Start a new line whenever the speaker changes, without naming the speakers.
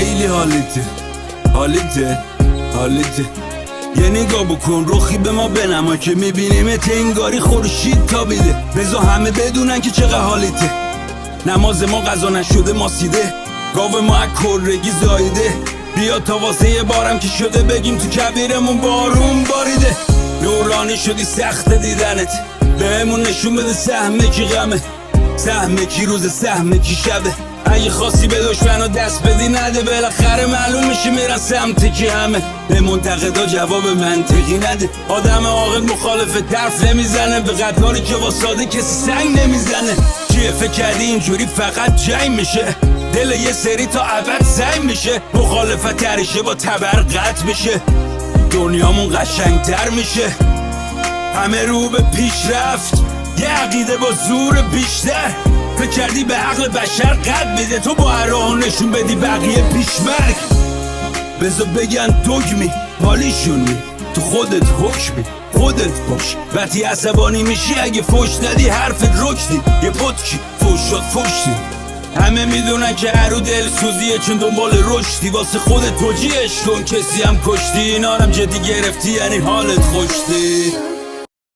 خیلی حالیته یه نگاه بکن رخی به ما بنما که میبینیمت انگاری خورشید تابیده. بذار همه بدونن که چقدر حالیته. نماز ما قضا نشده ماسیده، گاو ما از کرگی زایده. بیا تا واسه یه بارم که شده بگیم تو کبیرمون بارون باریده. نورانی شدی سخت دیدنت، بهمون نشون بده سهم کی غمه، سهم کی روز، سهم کی شبه. اگه خواستی به دشمنا دست بدی نده، بالاخره معلوم میشه میرن سمت کی همه. به منتقدا جواب منطقی نده، آدم عاقل مخالف طرف نمیزنه. به قداری که واساده کسی سنگ نمیزنه. چیه فکر کردی اینجوری فقط جنگ میشه؟ دل یه سری تا ابد سنگ میشه. مخالفت ترشه با تبر قطع میشه، دنیامون قشنگتر میشه. همه رو به پیشرفت، یه عقیده با زور بیشتر. فکر کردی به عقل بشر قد میده، تو با هر راه نشون بدی بقیه پیشمرگ. بذار بگن دگمی حالیشونی، تو خودت حکمی خودت باش. وقتی عصبانی میشی اگه فوش ندی حرفت رکدی. یه پتکی فوش شد فوشتی. همه میدونن که هرو دل سوزیه چون دنبال رشدی. واسه خودت توجیهش کن کسی هم کشتی، اینا هم جدی گرفتی یعنی حالت خوشتی.